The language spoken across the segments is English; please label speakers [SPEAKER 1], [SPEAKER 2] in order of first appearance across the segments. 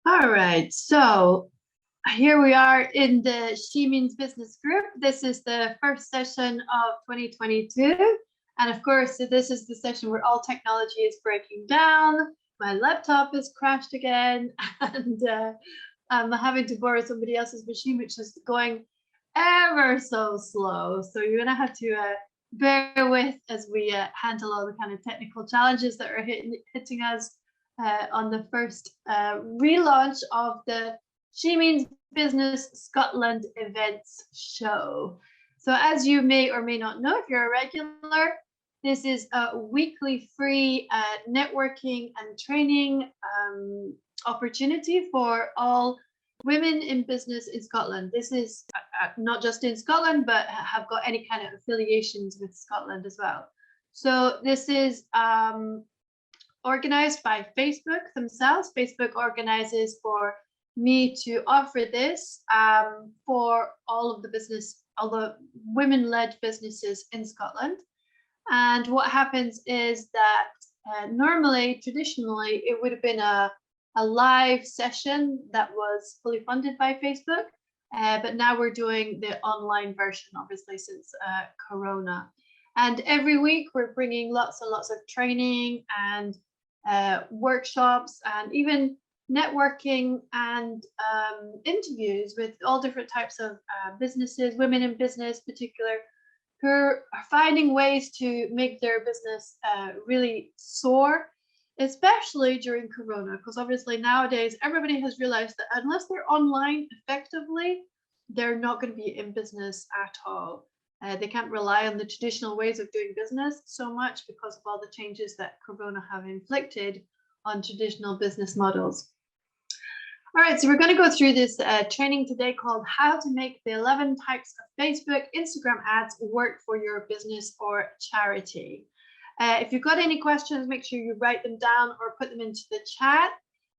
[SPEAKER 1] All right, so here we are in the She Means Business group. This is the first session of 2022. And of course, this is the session where all technology is breaking down. My laptop is crashed again, and I'm having to borrow somebody else's machine, which is going ever so slow. So you're going to have to bear with as we handle all the kind of technical challenges that are hitting us on the first relaunch of the She Means Business Scotland events show. So as you may or may not know, if you're a regular, this is a weekly free networking and training opportunity for all women in business in Scotland. This is not just in Scotland, but have got any kind of affiliations with Scotland as well. So this is organized by Facebook themselves. Facebook organizes for me to offer this for all the women-led businesses in Scotland. And what happens is that traditionally, it would have been a live session that was fully funded by Facebook. But now we're doing the online version, obviously, since Corona. And every week we're bringing lots and lots of training and workshops and even networking and interviews with all different types of businesses, women in business particular, who are finding ways to make their business really soar, especially during Corona, because obviously nowadays everybody has realized that unless they're online effectively, they're not going to be in business at all. They can't rely on the traditional ways of doing business so much because of all the changes that Corona have inflicted on traditional business models. All right, so we're going to go through this training today called How to Make the 11 Types of Facebook, Instagram Ads Work for Your Business or Charity. If you've got any questions, make sure you write them down or put them into the chat,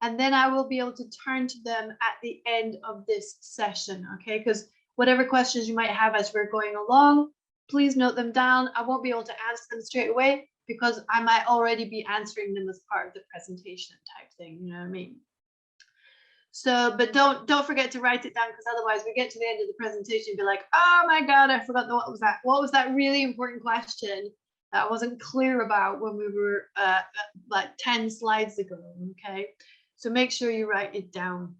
[SPEAKER 1] and then I will be able to turn to them at the end of this session, okay? Because whatever questions you might have as we're going along, please note them down. I won't be able to answer them straight away because I might already be answering them as part of the presentation type thing, you know what I mean? So, but don't forget to write it down, because otherwise we get to the end of the presentation and be like, oh my God, I forgot what was that? What was that really important question that I wasn't clear about when we were like 10 slides ago, okay? So make sure you write it down.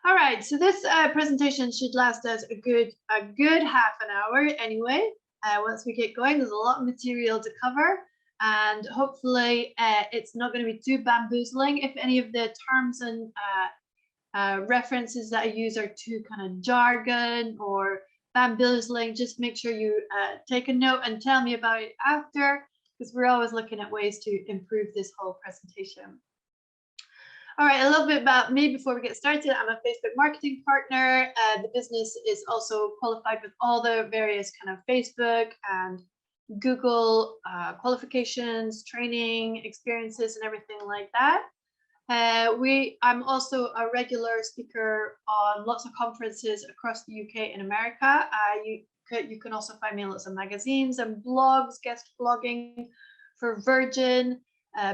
[SPEAKER 1] All right, so this presentation should last us a good half an hour anyway. Once we get going, there's a lot of material to cover, and hopefully it's not going to be too bamboozling. If any of the terms and references that I use are too kind of jargon or bamboozling, just make sure you take a note and tell me about it after, because we're always looking at ways to improve this whole presentation. All right, a little bit about me before we get started. I'm a Facebook marketing partner. The business is also qualified with all the various kind of Facebook and Google qualifications, training, experiences, and everything like that. I'm also a regular speaker on lots of conferences across the UK and America. You can also find me in lots of magazines and blogs, guest blogging for Virgin,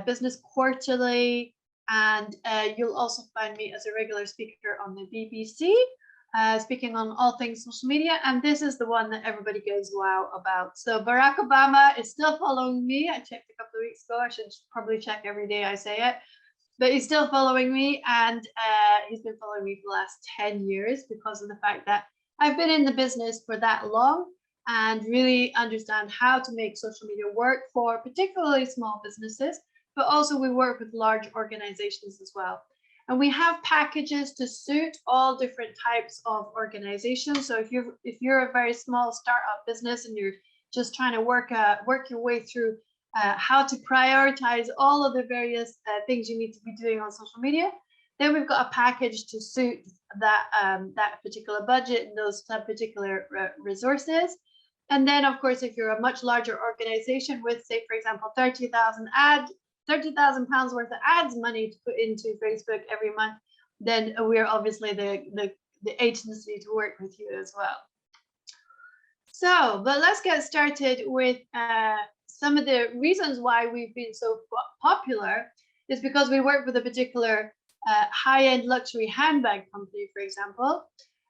[SPEAKER 1] Business Quarterly, and you'll also find me as a regular speaker on the BBC, speaking on all things social media. And this is the one that everybody goes wow about. So Barack Obama is still following me. I checked a couple of weeks ago. I should probably check every day I say it. But he's still following me, and he's been following me for the last 10 years because of the fact that I've been in the business for that long and really understand how to make social media work for particularly small businesses, but also we work with large organizations as well. And we have packages to suit all different types of organizations. So if you're a very small startup business and you're just trying to work your way through how to prioritize all of the various things you need to be doing on social media, then we've got a package to suit that particular budget and those particular resources. And then, of course, if you're a much larger organization with, say, for example, £30,000 worth of ads money to put into Facebook every month, then we're obviously the agency to work with you as well. So, but let's get started with some of the reasons why we've been so popular is because we work with a particular high-end luxury handbag company, for example.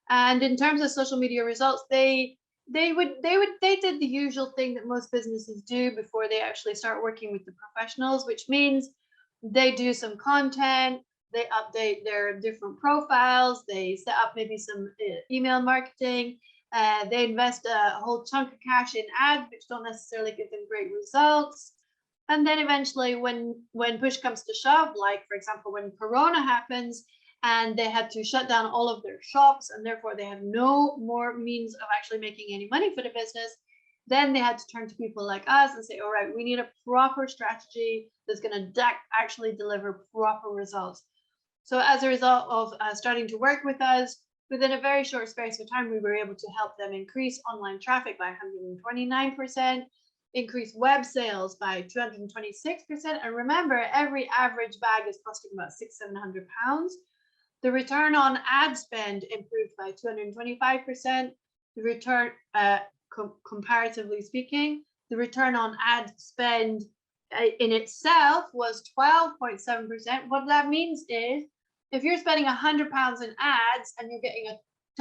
[SPEAKER 1] And in terms of social media results, they did the usual thing that most businesses do before they actually start working with the professionals, which means they do some content, they update their different profiles, they set up maybe some email marketing, they invest a whole chunk of cash in ads, which don't necessarily give them great results. And then eventually when push comes to shove, like for example, when Corona happens and they had to shut down all of their shops and therefore they had no more means of actually making any money for the business, then they had to turn to people like us and say, all right, we need a proper strategy that's going to actually deliver proper results. So as a result of starting to work with us, within a very short space of time, we were able to help them increase online traffic by 129%, increase web sales by 226%. And remember, every average bag is costing about £600-700. The return on ad spend improved by 225%. The return, comparatively speaking, the return on ad spend in itself was 12.7%. What that means is, if you're spending £100 in ads and you're getting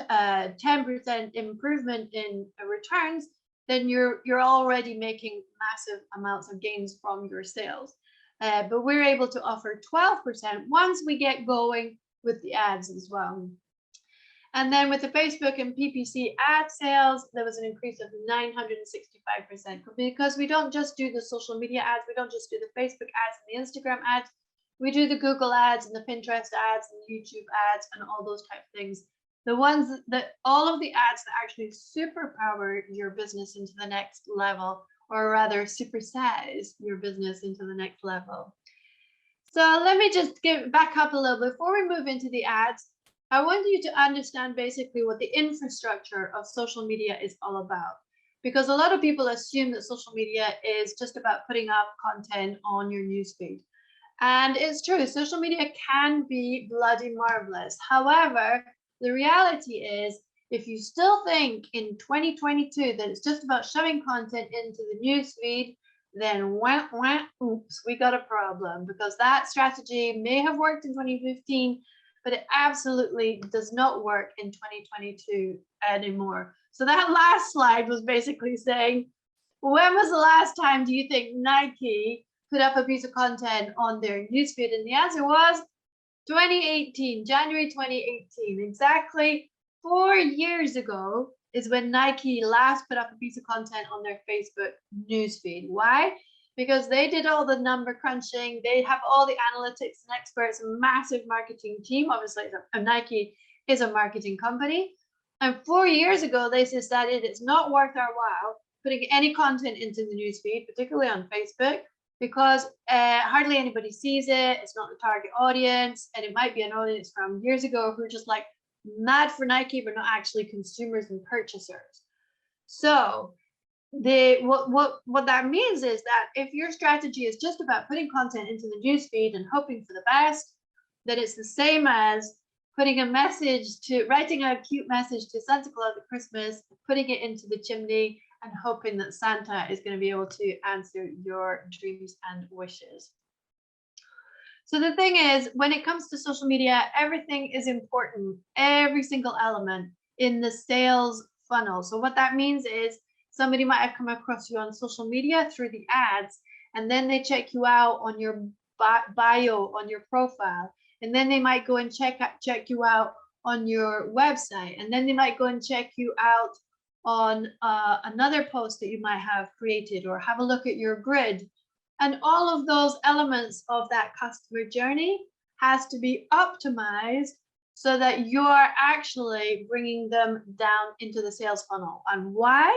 [SPEAKER 1] a 10% improvement in returns, then you're already making massive amounts of gains from your sales. But we're able to offer 12% once we get going with the ads as well. And then with the Facebook and PPC ad sales, there was an increase of 965%, because we don't just do the social media ads, we don't just do the Facebook ads and the Instagram ads, we do the Google ads and the Pinterest ads and the YouTube ads and all those type of things. The ones that, all of the ads that actually superpower your business into the next level, or rather supersize your business into the next level. So let me just back up a little before we move into the ads. I want you to understand basically what the infrastructure of social media is all about, because a lot of people assume that social media is just about putting up content on your newsfeed. And it's true, social media can be bloody marvelous. However, the reality is, if you still think in 2022 that it's just about shoving content into the newsfeed, then oops, we got a problem, because that strategy may have worked in 2015, but it absolutely does not work in 2022 anymore. So that last slide was basically saying, when was the last time do you think Nike put up a piece of content on their newsfeed? And the answer was 2018, January 2018. Exactly 4 years ago is when Nike last put up a piece of content on their Facebook newsfeed. Why? Because they did all the number crunching. They have all the analytics and experts, a massive marketing team. Obviously, Nike is a marketing company. And 4 years ago, they decided it's not worth our while putting any content into the newsfeed, particularly on Facebook, because hardly anybody sees it. It's not the target audience, and it might be an audience from years ago who are just like mad for Nike, but not actually consumers and purchasers. So what that means is that if your strategy is just about putting content into the newsfeed and hoping for the best, that it's the same as putting a message writing a cute message to Santa Claus at Christmas, putting it into the chimney, and hoping that Santa is going to be able to answer your dreams and wishes. So the thing is, when it comes to social media, everything is important, every single element in the sales funnel. So what that means is, somebody might have come across you on social media through the ads, and then they check you out on your bio, on your profile, and then they might go and check you out on your website, and then they might go and check you out on another post that you might have created, or have a look at your grid. And all of those elements of that customer journey has to be optimized so that you're actually bringing them down into the sales funnel. And why?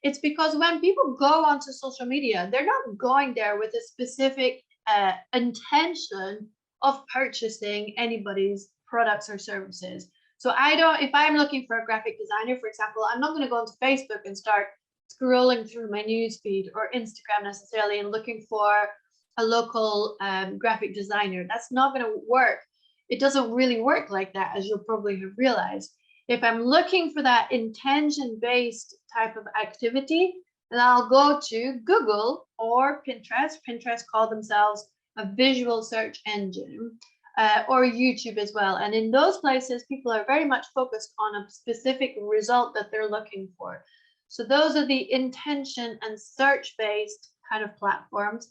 [SPEAKER 1] It's because when people go onto social media, they're not going there with a specific intention of purchasing anybody's products or services. So if I'm looking for a graphic designer, for example, I'm not going to go onto Facebook and start scrolling through my newsfeed or Instagram necessarily and looking for a local graphic designer. That's not going to work. It doesn't really work like that, as you'll probably have realized. If I'm looking for that intention-based type of activity, then I'll go to Google or Pinterest. Pinterest call themselves a visual search engine. or YouTube as well. And in those places, people are very much focused on a specific result that they're looking for. So those are the intention and search-based kind of platforms,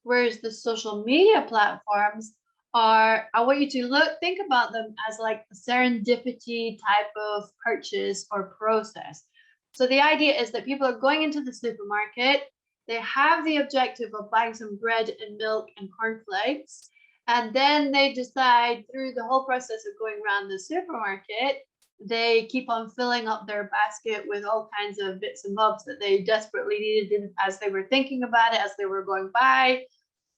[SPEAKER 1] whereas the social media platforms are, I want you to think about them as like a serendipity type of purchase or process. So the idea is that people are going into the supermarket, they have the objective of buying some bread and milk and cornflakes, and then they decide through the whole process of going around the supermarket, they keep on filling up their basket with all kinds of bits and bobs that they desperately needed as they were thinking about it, as they were going by.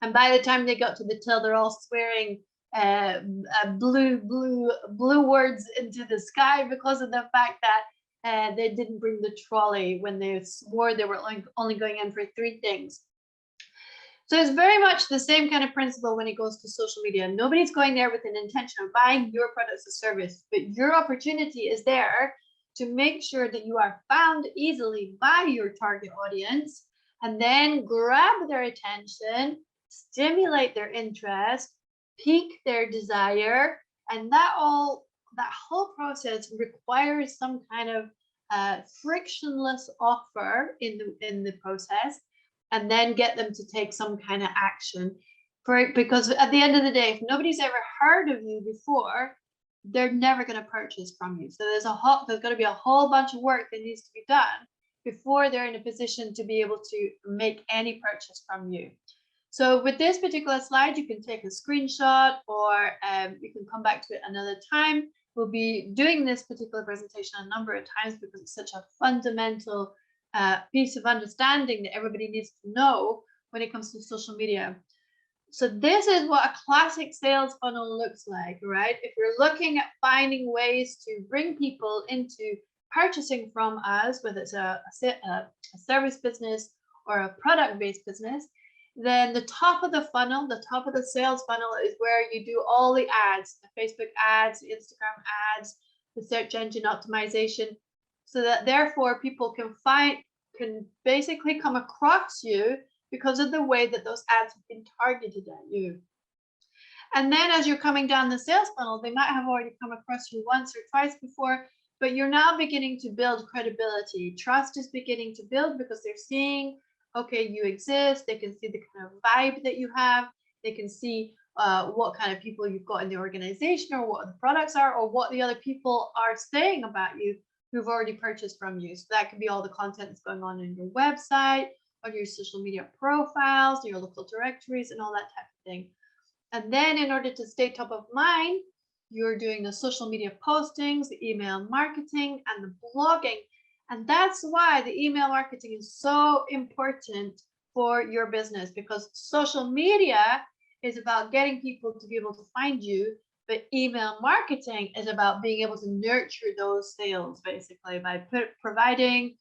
[SPEAKER 1] And by the time they got to the till, they're all swearing blue words into the sky because of the fact that they didn't bring the trolley when they swore they were only going in for 3 things. So it's very much the same kind of principle when it goes to social media. Nobody's going there with an intention of buying your products or service, but your opportunity is there to make sure that you are found easily by your target audience, and then grab their attention, stimulate their interest, pique their desire, and that whole process requires some kind of frictionless offer in the process, and then get them to take some kind of action because at the end of the day, if nobody's ever heard of you before, they're never going to purchase from you. So there's going to be a whole bunch of work that needs to be done before they're in a position to be able to make any purchase from you. So with this particular slide, you can take a screenshot, or you can come back to it another time. We'll be doing this particular presentation a number of times because it's such a fundamental piece of understanding that everybody needs to know when it comes to social media. So this is what a classic sales funnel looks like, right? If you're looking at finding ways to bring people into purchasing from us, whether it's a service business or a product-based business, then the top of the funnel, the top of the sales funnel, is where you do all the ads, the Facebook ads, the Instagram ads, the search engine optimization, so that therefore people can basically come across you because of the way that those ads have been targeted at you. And then as you're coming down the sales funnel, they might have already come across you once or twice before, but you're now beginning to build credibility. Trust is beginning to build because they're seeing, okay, you exist. They can see the kind of vibe that you have. They can see what kind of people you've got in the organization, or what the products are, or what the other people are saying about you who've already purchased from you. So that could be all the content that's going on your website, on your social media profiles, your local directories, and all that type of thing. And then in order to stay top of mind, you're doing the social media postings, the email marketing, and the blogging. And that's why the email marketing is so important for your business, because social media is about getting people to be able to find you, but email marketing is about being able to nurture those sales, basically, by providing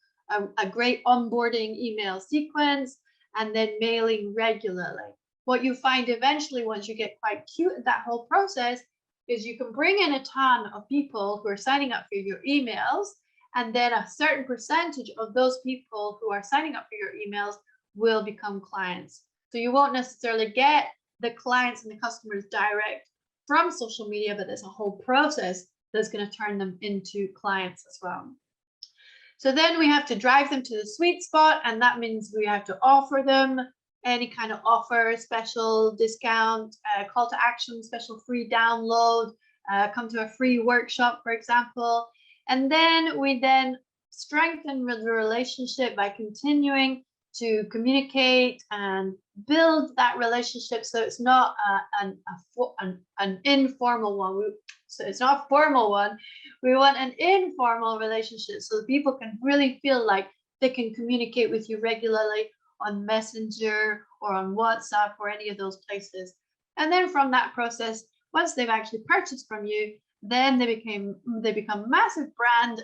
[SPEAKER 1] a great onboarding email sequence and then mailing regularly. What you find eventually, once you get quite cute at that whole process, is you can bring in a ton of people who are signing up for your emails, and then a certain percentage of those people who are signing up for your emails will become clients. So you won't necessarily get the clients and the customers direct from social media, but there's a whole process that's going to turn them into clients as well. So then we have to drive them to the sweet spot, and that means we have to offer them any kind of offer, special discount, call to action, special free download, come to a free workshop, for example. And then we strengthen the relationship by continuing to communicate and build that relationship, so it's not an informal one. So it's not a formal one. We want an informal relationship, so people can really feel like they can communicate with you regularly on Messenger or on WhatsApp or any of those places. And then from that process, once they've actually purchased from you, then they become massive brand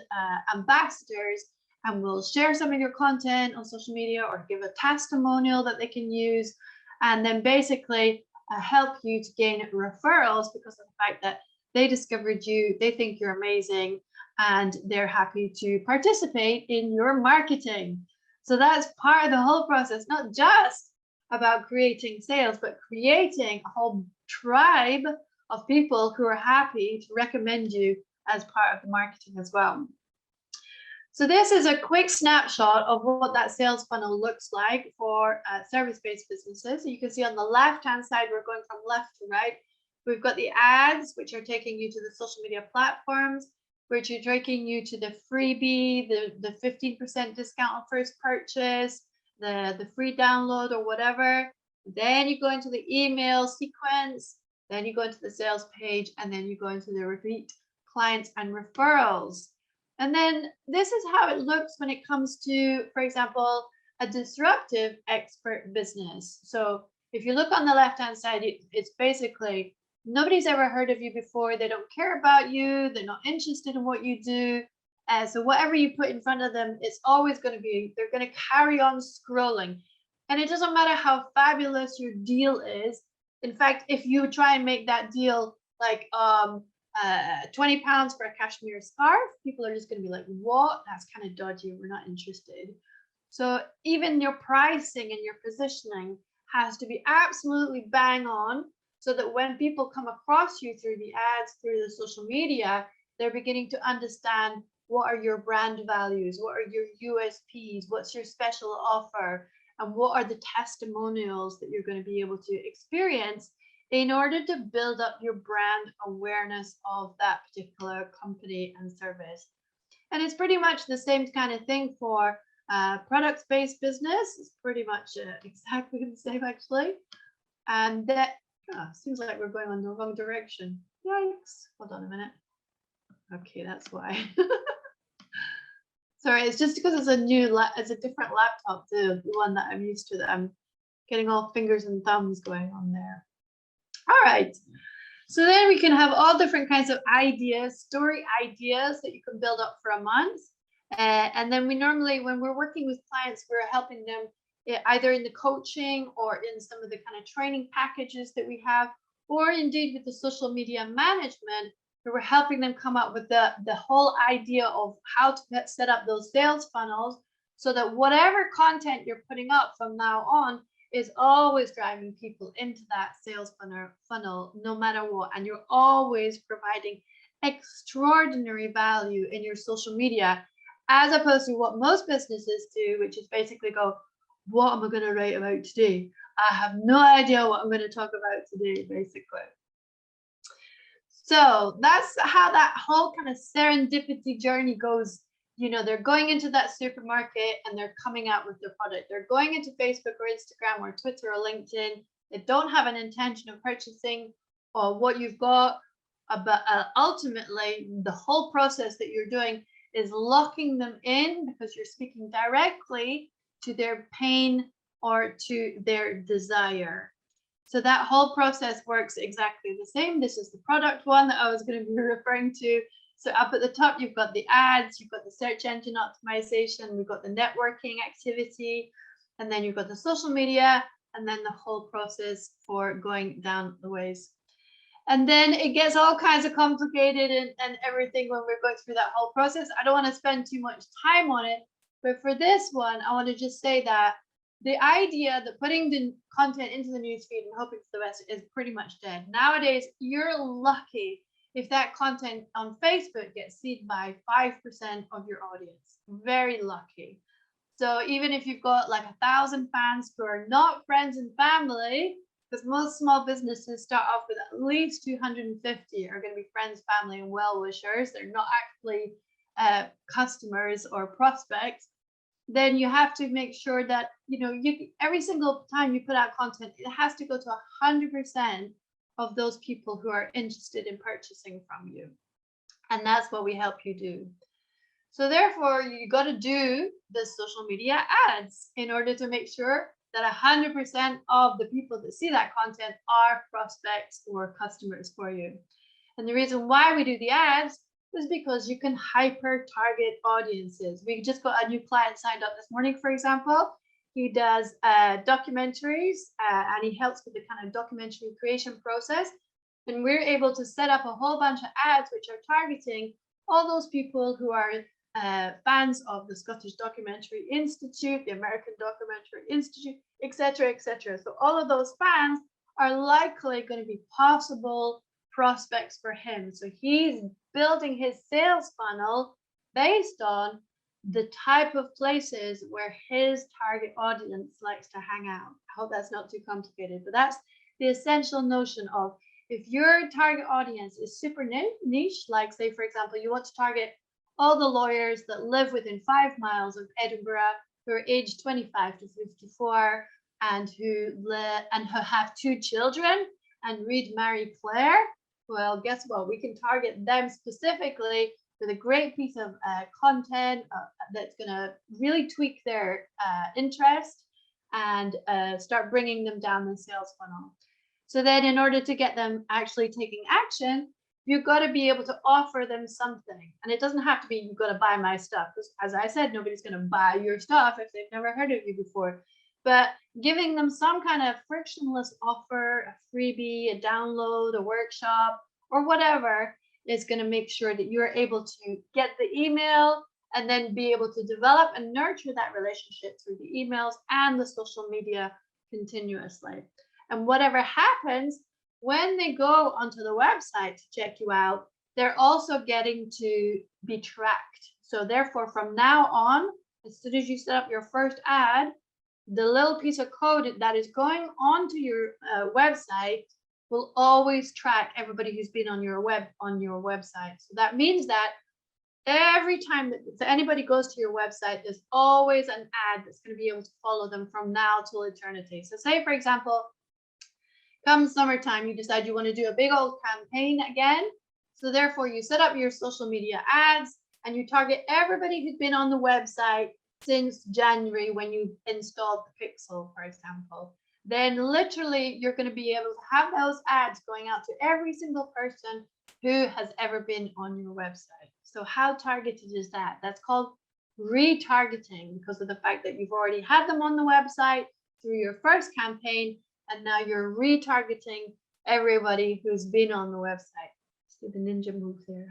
[SPEAKER 1] ambassadors, and will share some of your content on social media or give a testimonial that they can use, and then basically help you to gain referrals because of the fact that they discovered you, they think you're amazing, and they're happy to participate in your marketing. So that's part of the whole process, not just about creating sales, but creating a whole tribe of people who are happy to recommend you as part of the marketing as well. So this is a quick snapshot of what that sales funnel looks like for service-based businesses. So you can see on the left-hand side, we're going from left to right. We've got the ads, which are taking you to the social media platforms, which are taking you to the freebie, the 15% discount on first purchase, the free download or whatever. Then you go into the email sequence, then you go into the sales page, and then you go into the repeat clients and referrals. And then this is how it looks when it comes to, for example, a disruptive expert business. So if you look on the left-hand side, it's basically nobody's ever heard of you before. They don't care about you. They're not interested in what you do. So whatever you put in front of them, it's always going to be, they're going to carry on scrolling. And it doesn't matter how fabulous your deal is. In fact, if you try and make that deal like 20 pounds for a cashmere scarf, people are just going to be like, what? That's kind of dodgy. We're not interested. So even your pricing and your positioning has to be absolutely bang on, so that when people come across you through the ads, through the social media, they're beginning to understand what are your brand values, what are your USPs, what's your special offer, and what are the testimonials that you're going to be able to experience in order to build up your brand awareness of that particular company and service. And it's pretty much the same kind of thing for products-based business. It's pretty much exactly the same, actually. And that seems like we're going on the wrong direction. Yikes. Hold on a minute. Okay, that's why. Sorry, it's just because it's a different laptop to the one that I'm used to, that I'm getting all fingers and thumbs going on there. All right, so then we can have all different kinds of ideas, story ideas that you can build up for a month. And then we normally, when we're working with clients, we're helping them either in the coaching or in some of the kind of training packages that we have, or indeed with the social media management, where we're helping them come up with the whole idea of how to set up those sales funnels, so that whatever content you're putting up from now on is always driving people into that sales funnel, no matter what. And you're always providing extraordinary value in your social media, as opposed to what most businesses do, which is basically go, what am I going to write about today? I have no idea what I'm going to talk about today, basically. So that's how that whole kind of serendipity journey goes. You know, they're going into that supermarket and they're coming out with their product. They're going into Facebook or Instagram or Twitter or LinkedIn. They don't have an intention of purchasing or what you've got, but ultimately the whole process that you're doing is locking them in, because you're speaking directly to their pain or to their desire. So that whole process works exactly the same. This is the product one that I was going to be referring to. So up at the top, you've got the ads, you've got the search engine optimization, we've got the networking activity, and then you've got the social media, and then the whole process for going down the ways. And then it gets all kinds of complicated and everything when we're going through that whole process. I don't want to spend too much time on it, but for this one, I want to just say that the idea that putting the content into the newsfeed and hoping for the best is pretty much dead. Nowadays, you're lucky if that content on Facebook gets seen by 5% of your audience. Very lucky. So even if you've got like 1,000 fans who are not friends and family, because most small businesses start off with at least 250 are going to be friends, family, and well-wishers. They're not actually customers or prospects. Then you have to make sure that, you know, every single time you put out content, it has to go to 100% of those people who are interested in purchasing from you. And that's what we help you do. So therefore, you got to do the social media ads in order to make sure that 100% of the people that see that content are prospects or customers for you. And the reason why we do the ads is because you can hyper target audiences. We just got a new client signed up this morning, for example. He does documentaries and he helps with the kind of documentary creation process. And we're able to set up a whole bunch of ads which are targeting all those people who are fans of the Scottish Documentary Institute, the American Documentary Institute, etc., etc. So all of those fans are likely going to be possible prospects for him. So he's building his sales funnel based on the type of places where his target audience likes to hang out. I hope that's not too complicated, but that's the essential notion of, if your target audience is super niche, like say, for example, you want to target all the lawyers that live within 5 miles of Edinburgh, who are aged 25 to 54 and who have 2 children and read Marie Claire, well, guess what? We can target them specifically with a great piece of content that's going to really tweak their interest and start bringing them down the sales funnel. So then in order to get them actually taking action, you've got to be able to offer them something. And it doesn't have to be, you've got to buy my stuff. Because as I said, nobody's going to buy your stuff if they've never heard of you before. But giving them some kind of frictionless offer, a freebie, a download, a workshop, or whatever, is going to make sure that you're able to get the email and then be able to develop and nurture that relationship through the emails and the social media continuously. And whatever happens, when they go onto the website to check you out, they're also getting to be tracked. So therefore, from now on, as soon as you set up your first ad, the little piece of code that is going onto your website will always track everybody who's been on your website. So that means that every time that anybody goes to your website, there's always an ad that's going to be able to follow them from now till eternity. So say, for example, come summertime, you decide you want to do a big old campaign again. So therefore, you set up your social media ads and you target everybody who's been on the website since January when you installed the Pixel, for example. Then literally you're going to be able to have those ads going out to every single person who has ever been on your website. So how targeted is that? That's called retargeting, because of the fact that you've already had them on the website through your first campaign, and now you're retargeting everybody who's been on the website. See the ninja move there.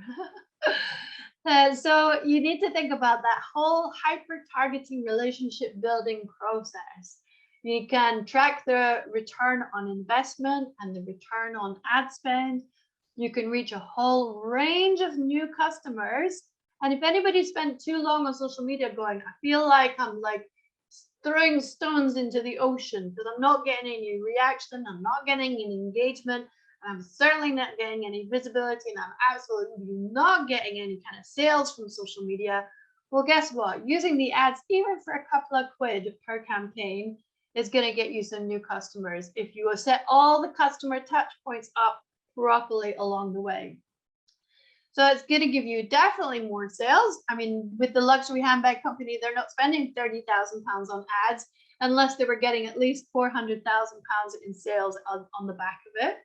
[SPEAKER 1] So you need to think about that whole hyper-targeting relationship building process. You can track the return on investment and the return on ad spend. You can reach a whole range of new customers. And if anybody spent too long on social media going, I feel like I'm like throwing stones into the ocean because I'm not getting any reaction, I'm not getting any engagement, I'm certainly not getting any visibility, and I'm absolutely not getting any kind of sales from social media. Well, guess what? Using the ads, even for a couple of quid per campaign, is going to get you some new customers if you set all the customer touch points up properly along the way. So it's going to give you definitely more sales. I mean, with the luxury handbag company, they're not spending £30,000 on ads unless they were getting at least £400,000 in sales on the back of it.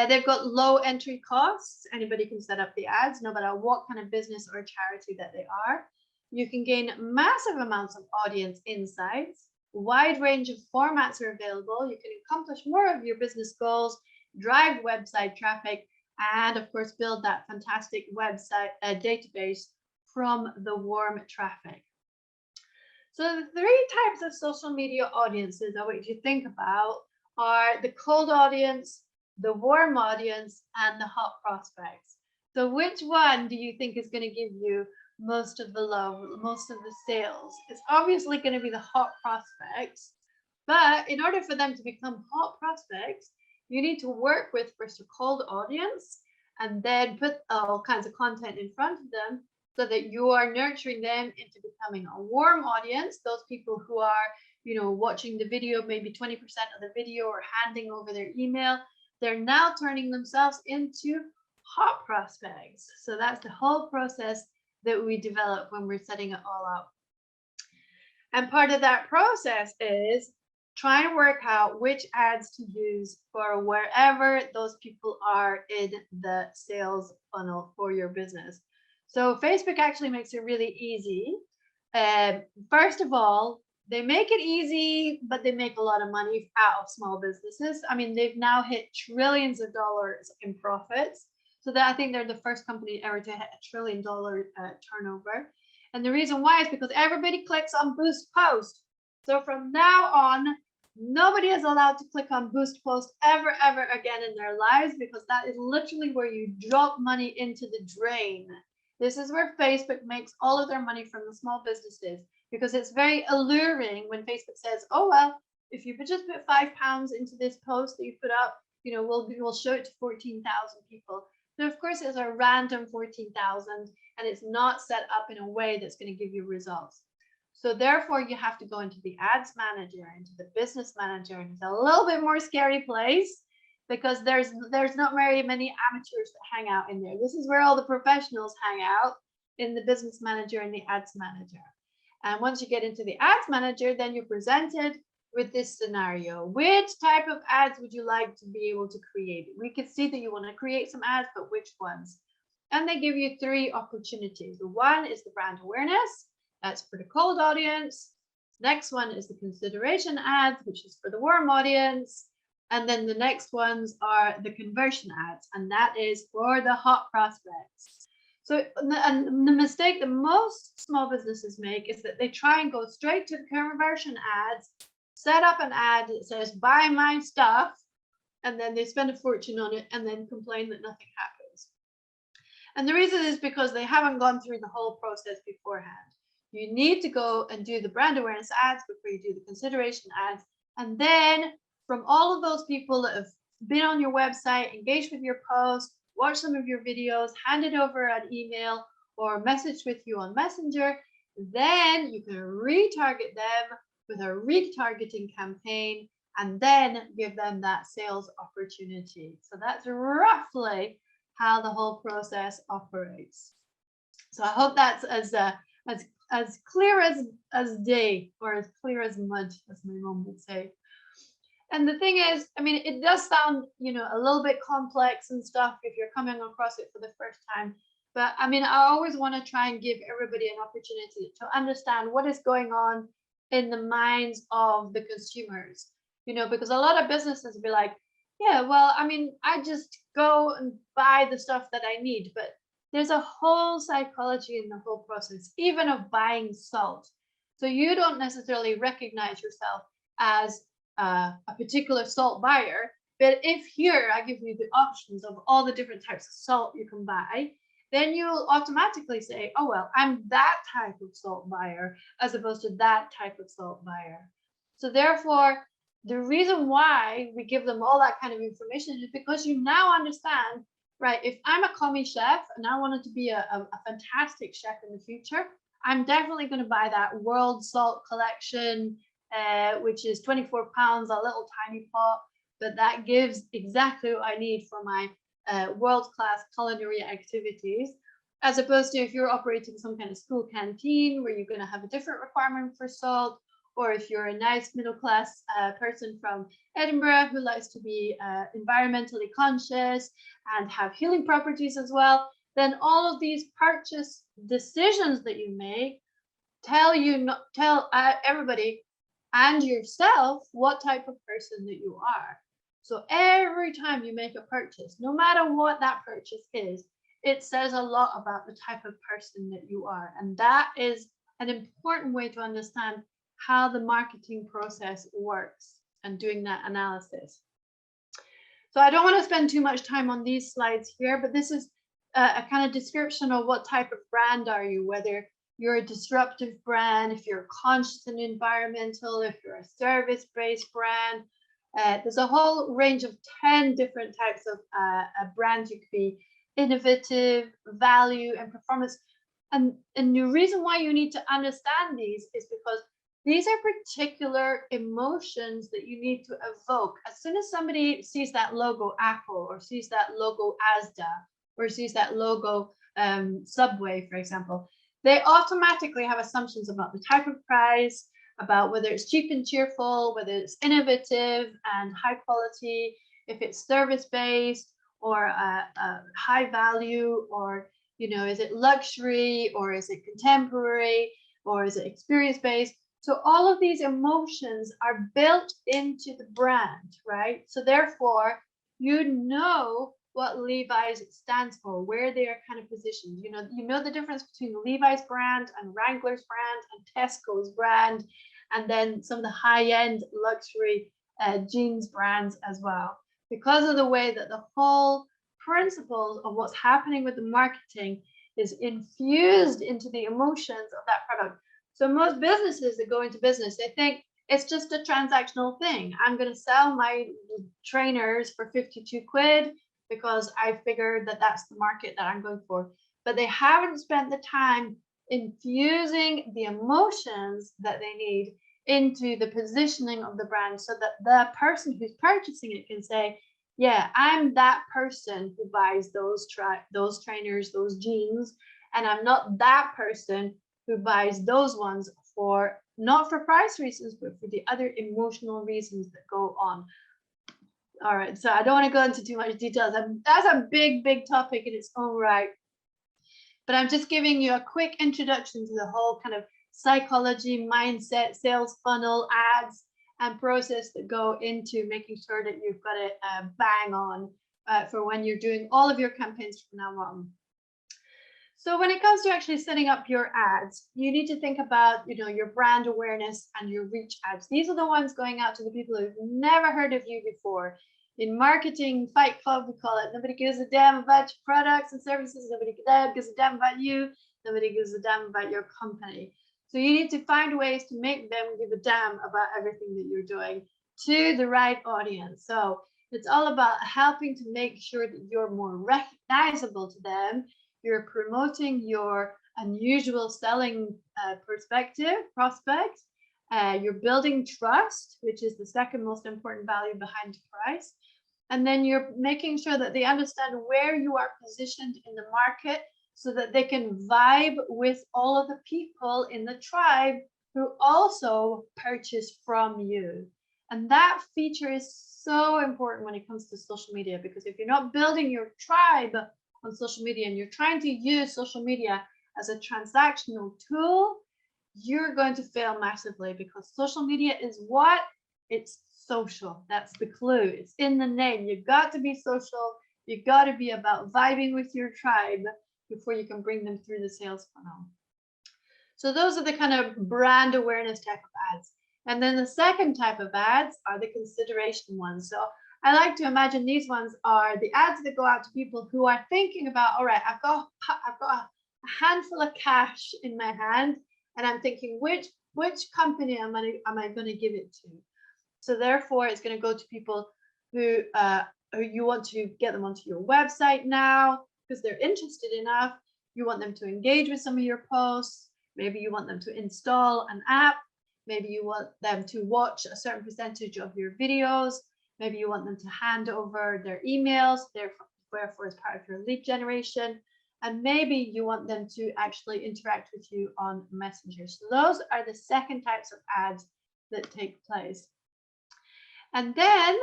[SPEAKER 1] They've got low entry costs. Anybody can set up the ads, no matter what kind of business or charity that they are. You can gain massive amounts of audience insights. A wide range of formats are available. You can accomplish more of your business goals, drive website traffic, and of course, build that fantastic website database from the warm traffic. So the 3 types of social media audiences I want you to think about are the cold audience, the warm audience, and the hot prospects. So which one do you think is going to give you most of the love, most of the sales? It's obviously going to be the hot prospects, but in order for them to become hot prospects, you need to work with first a cold audience and then put all kinds of content in front of them so that you are nurturing them into becoming a warm audience, those people who are, watching the video, maybe 20% of the video, or handing over their email. They're now turning themselves into hot prospects. So that's the whole process that we develop when we're setting it all up. And part of that process is try and work out which ads to use for wherever those people are in the sales funnel for your business. So Facebook actually makes it really easy. First of all, they make it easy, but they make a lot of money out of small businesses. I mean, they've now hit trillions of dollars in profits. So that I think they're the first company ever to hit $1 trillion turnover. And the reason why is because everybody clicks on boost post. So from now on, Nobody is allowed to click on boost post ever again in their lives, because that is literally where you drop money into the drain. This is where Facebook makes all of their money from the small businesses, because it's very alluring when Facebook says, oh, well, if you just put £5 into this post that you put up, you know, we'll show it to 14,000 people. Now, of course, it's a random 14,000, and it's not set up in a way that's going to give you results. So therefore, you have to go into the ads manager, into the business manager, and it's a little bit more scary place, because there's not very many amateurs that hang out in there. This is where all the professionals hang out, in the business manager and the ads manager. And once you get into the ads manager, then you're presented with this scenario. Which type of ads would you like to be able to create? We can see that you want to create some ads, but which ones? And they give you 3 opportunities. The one is the brand awareness. That's for the cold audience. Next one is the consideration ads, which is for the warm audience. And then the next ones are the conversion ads, and that is for the hot prospects. So the mistake that most small businesses make is that they try and go straight to the conversion ads, set up an ad that says, buy my stuff, and then they spend a fortune on it and then complain that nothing happens. And the reason is because they haven't gone through the whole process beforehand. You need to go and do the brand awareness ads before you do the consideration ads. And then from all of those people that have been on your website, engaged with your post, watched some of your videos, handed over an email or messaged with you on Messenger, then you can retarget them with a retargeting campaign and then give them that sales opportunity. So that's roughly how the whole process operates. So I hope that's as clear as day, or as clear as mud, as my mom would say. And the thing is, I mean, it does sound, you know, a little bit complex and stuff if you're coming across it for the first time. But I mean, I always want to try and give everybody an opportunity to understand what is going on in the minds of the consumers, you know, because a lot of businesses will be like, yeah, well, I mean, I just go and buy the stuff that I need. But there's a whole psychology in the whole process, even of buying salt. So you don't necessarily recognize yourself as a particular salt buyer, but if here I give you the options of all the different types of salt you can buy, then you'll automatically say, oh, well, I'm that type of salt buyer as opposed to that type of salt buyer. So therefore, the reason why we give them all that kind of information is because you now understand, right, if I'm a commie chef and I wanted to be a fantastic chef in the future, I'm definitely going to buy that World Salt Collection, which is 24 pounds, a little tiny pot, but that gives exactly what I need for my world-class culinary activities, as opposed to if you're operating some kind of school canteen where you're going to have a different requirement for salt, or if you're a nice middle-class person from Edinburgh who likes to be environmentally conscious and have healing properties as well, then all of these purchase decisions that you make tell everybody and yourself what type of person that you are. So every time you make a purchase, no matter what that purchase is, it says a lot about the type of person that you are. And that is an important way to understand how the marketing process works and doing that analysis. So I don't want to spend too much time on these slides here, but this is a kind of description of what type of brand are you, whether you're a disruptive brand, if you're conscious and environmental, if you're a service-based brand. There's a whole range of 10 different types of brands. You could be innovative, value, and performance. And the reason why you need to understand these is because these are particular emotions that you need to evoke. As soon as somebody sees that logo Apple, or sees that logo Asda, or sees that logo Subway, for example, they automatically have assumptions about the type of price, about whether it's cheap and cheerful, whether it's innovative and high quality, if it's service-based or high value, or, you know, is it luxury, or is it contemporary, or is it experience-based? So all of these emotions are built into the brand, right? So therefore, you know what Levi's stands for, where they are kind of positioned. You know the difference between the Levi's brand and Wrangler's brand and Tesco's brand and then some of the high-end luxury jeans brands as well, because of the way that the whole principles of what's happening with the marketing is infused into the emotions of that product. So most businesses that go into business, they think it's just a transactional thing. I'm going to sell my trainers for 52 quid because I figured that that's the market that I'm going for. But they haven't spent the time infusing the emotions that they need into the positioning of the brand, so that the person who's purchasing it can say, yeah, I'm that person who buys those trainers, those jeans, and I'm not that person who buys those ones for, not for price reasons, but for the other emotional reasons that go on. All right, so I don't want to go into too much details. That's a big, big topic in its own right. But I'm just giving you a quick introduction to the whole kind of psychology, mindset, sales funnel, ads, and process that go into making sure that you've got it bang on for when you're doing all of your campaigns from now on. So when it comes to actually setting up your ads, you need to think about, your brand awareness and your reach ads. These are the ones going out to the people who've never heard of you before. In marketing Fight Club, we call it, nobody gives a damn about your products and services. Nobody gives a damn about you. Nobody gives a damn about your company. So you need to find ways to make them give a damn about everything that you're doing to the right audience. So it's all about helping to make sure that you're more recognizable to them. You're promoting your unusual selling prospect. You're building trust, which is the second most important value behind price. And then you're making sure that they understand where you are positioned in the market, so that they can vibe with all of the people in the tribe who also purchase from you. And that feature is so important when it comes to social media, because if you're not building your tribe on social media and you're trying to use social media as a transactional tool, you're going to fail massively, because social media is what? It's social. That's the clue. It's in the name. You've got to be social. You've got to be about vibing with your tribe before you can bring them through the sales funnel. So those are the kind of brand awareness type of ads. And then the second type of ads are the consideration ones. So I like to imagine these ones are the ads that go out to people who are thinking about, all right, I've got a handful of cash in my hand, and I'm thinking, which company am I going to give it to? So therefore, it's going to go to people who you want to get them onto your website now because they're interested enough. You want them to engage with some of your posts. Maybe you want them to install an app. Maybe you want them to watch a certain percentage of your videos. Maybe you want them to hand over their emails, therefore as part of your lead generation. And maybe you want them to actually interact with you on Messenger. So those are the second types of ads that take place. And then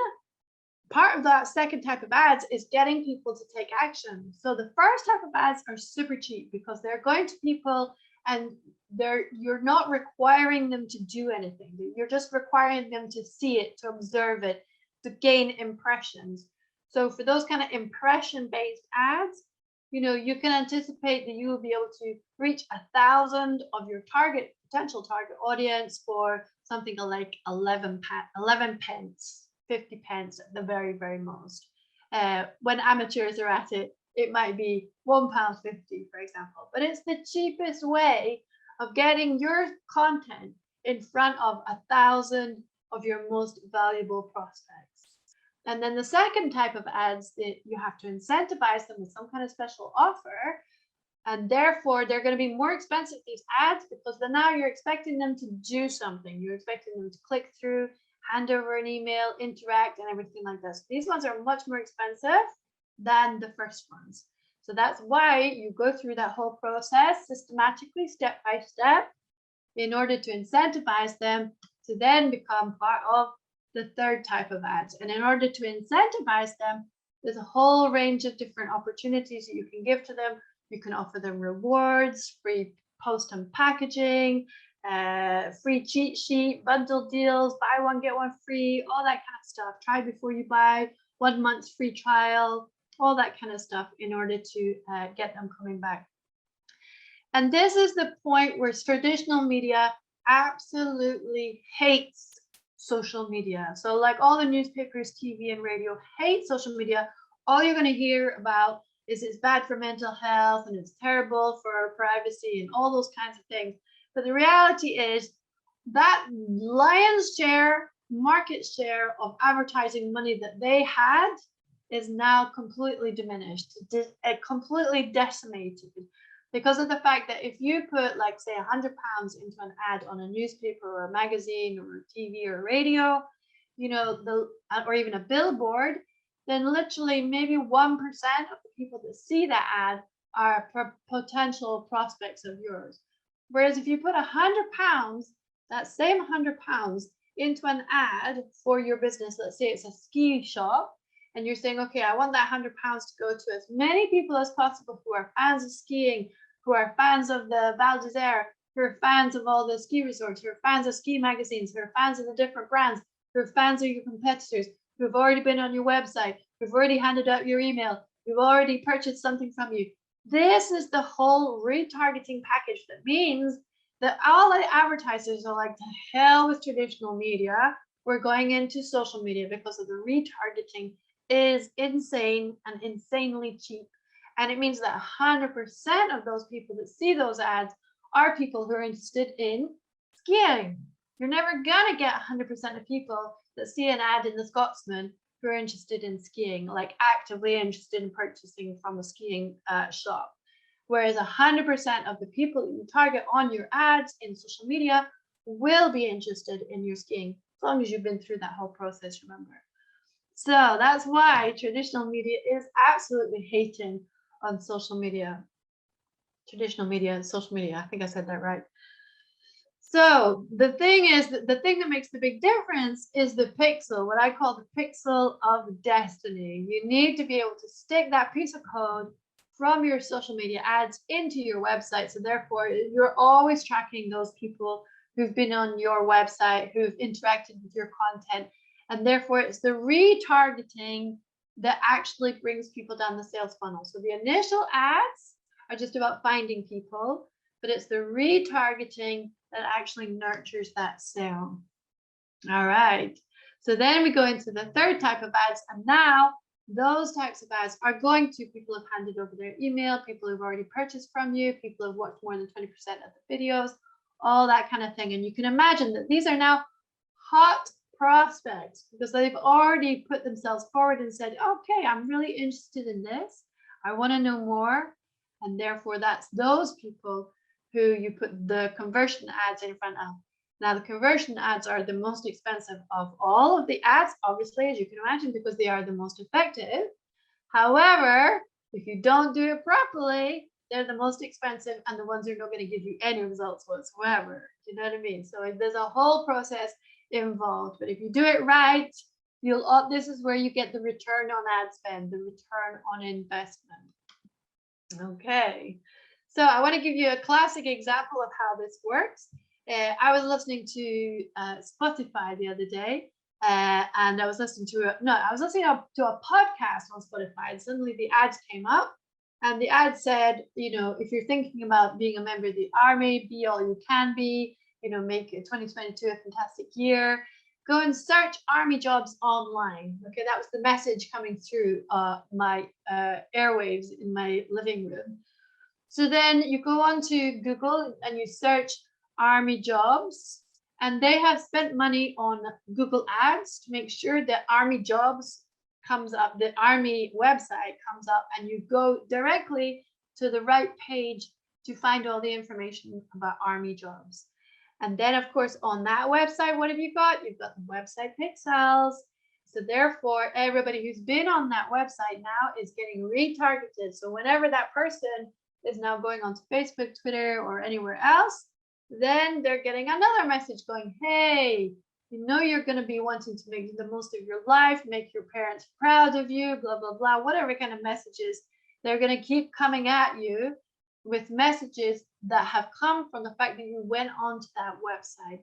[SPEAKER 1] part of that second type of ads is getting people to take action. So the first type of ads are super cheap because they're going to people and you're not requiring them to do anything. You're just requiring them to see it, to observe it, to gain impressions. So for those kind of impression-based ads, you can anticipate that you will be able to reach 1,000 of your potential target audience for something like 11 pence, 50 pence at the very, very most. When amateurs are at it, it might be £1.50, for example. But it's the cheapest way of getting your content in front of 1,000 of your most valuable prospects. And then the second type of ads, that you have to incentivize them with some kind of special offer. And therefore, they're going to be more expensive, these ads, because then now you're expecting them to do something. You're expecting them to click through, hand over an email, interact, and everything like this. These ones are much more expensive than the first ones. So that's why you go through that whole process systematically, step by step, in order to incentivize them to then become part of the third type of ads. And in order to incentivize them, there's a whole range of different opportunities that you can give to them. You can offer them rewards, free post and packaging, free cheat sheet, bundle deals, buy one, get one free, all that kind of stuff. Try before you buy, 1 month's free trial, all that kind of stuff in order to get them coming back. And this is the point where traditional media absolutely hates social media. So like all the newspapers, TV and radio hate social media. All you're going to hear about is it's bad for mental health and it's terrible for our privacy and all those kinds of things. But the reality is that lion's share, market share of advertising money that they had is now completely diminished, completely decimated because of the fact that if you put like say £100 into an ad on a newspaper or a magazine or TV or radio, you know, or even a billboard, then literally maybe 1% of the people that see that ad are potential prospects of yours. Whereas if you put £100, that same £100 into an ad for your business, let's say it's a ski shop, and you're saying, okay, I want that £100 to go to as many people as possible who are fans of skiing, who are fans of the Val d'Isère, who are fans of all the ski resorts, who are fans of ski magazines, who are fans of the different brands, who are fans of your competitors, who've already been on your website, who've already handed out your email, who've already purchased something from you. This is the whole retargeting package. That means that all the advertisers are like, to hell with traditional media. We're going into social media because of the retargeting is insane and insanely cheap. And it means that 100% of those people that see those ads are people who are interested in skiing. You're never gonna get 100% of people that see an ad in the Scotsman who are interested in skiing, like actively interested in purchasing from a skiing shop. Whereas 100% of the people that you target on your ads in social media will be interested in your skiing, as long as you've been through that whole process, remember. So that's why traditional media is absolutely hating on social media. Traditional media and social media, I think I said that right. So the thing is, the thing that makes the big difference is the pixel, what I call the pixel of destiny. You need to be able to stick that piece of code from your social media ads into your website. So therefore, you're always tracking those people who've been on your website, who've interacted with your content. And therefore, it's the retargeting that actually brings people down the sales funnel. So the initial ads are just about finding people, but it's the retargeting that actually nurtures that sale. All right. So then we go into the third type of ads. And now those types of ads are going to people who've handed over their email, people who've already purchased from you, people who've watched more than 20% of the videos, all that kind of thing. And you can imagine that these are now hot prospects because they've already put themselves forward and said, okay, I'm really interested in this. I want to know more. And therefore, that's those people who you put the conversion ads in front of. Now, the conversion ads are the most expensive of all of the ads, obviously, as you can imagine, because they are the most effective. However, if you don't do it properly, they're the most expensive and the ones who are not going to give you any results whatsoever. Do you know what I mean? So there's a whole process involved. But if you do it right, this is where you get the return on ad spend, the return on investment. Okay. So I want to give you a classic example of how this works. I was listening to Spotify the other day, and I was listening to a podcast on Spotify, and suddenly the ads came up, and the ad said, if you're thinking about being a member of the army, be all you can be, make 2022 a fantastic year. Go and search army jobs online. Okay, that was the message coming through my airwaves in my living room. So then you go on to Google and you search army jobs, and they have spent money on Google Ads to make sure that army jobs comes up, the army website comes up, and you go directly to the right page to find all the information about army jobs. And then, of course, on that website, what have you got? You've got the website pixels. So therefore, everybody who's been on that website now is getting retargeted. So whenever that person is now going onto Facebook, Twitter, or anywhere else, then they're getting another message going, hey, you're going to be wanting to make the most of your life, make your parents proud of you, blah, blah, blah, whatever kind of messages. They're going to keep coming at you with messages that have come from the fact that you went onto that website,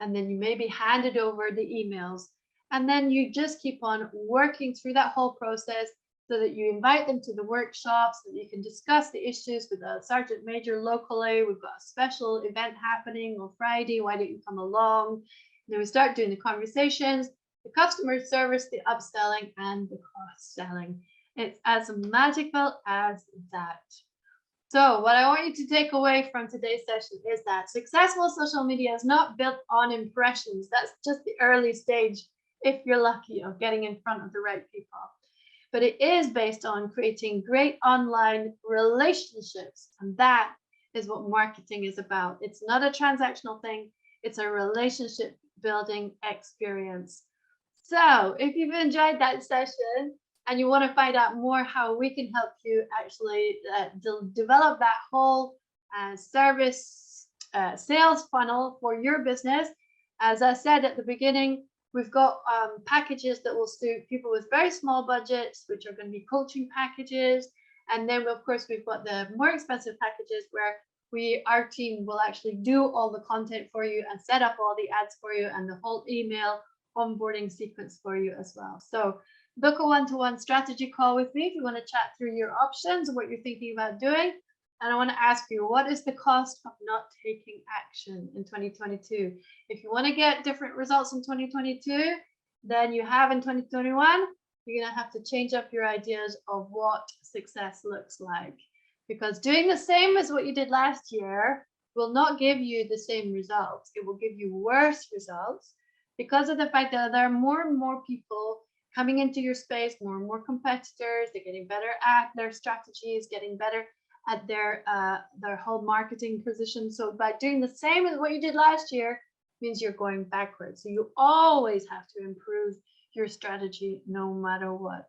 [SPEAKER 1] and then you maybe handed over the emails, and then you just keep on working through that whole process so that you invite them to the workshops, so that you can discuss the issues with a sergeant major locally. We've got a special event happening on Friday. Why don't you come along? And then we start doing the conversations, the customer service, the upselling, and the cross-selling. It's as magical as that. So what I want you to take away from today's session is that successful social media is not built on impressions. That's just the early stage, if you're lucky, of getting in front of the right people. But it is based on creating great online relationships. And that is what marketing is about. It's not a transactional thing. It's a relationship building experience. So if you've enjoyed that session and you want to find out more how we can help you actually develop that whole service sales funnel for your business, as I said at the beginning, we've got packages that will suit people with very small budgets, which are going to be coaching packages. And then, of course, we've got the more expensive packages where our team will actually do all the content for you and set up all the ads for you and the whole email onboarding sequence for you as well. So book a one-to-one strategy call with me if you want to chat through your options and what you're thinking about doing. And I want to ask you, what is the cost of not taking action in 2022? If you want to get different results in 2022 than you have in 2021, you're going to have to change up your ideas of what success looks like. Because doing the same as what you did last year will not give you the same results. It will give you worse results because of the fact that there are more and more people coming into your space, more and more competitors. They're getting better at their strategies, getting better at their whole marketing position. So by doing the same as what you did last year means you're going backwards. So you always have to improve your strategy no matter what.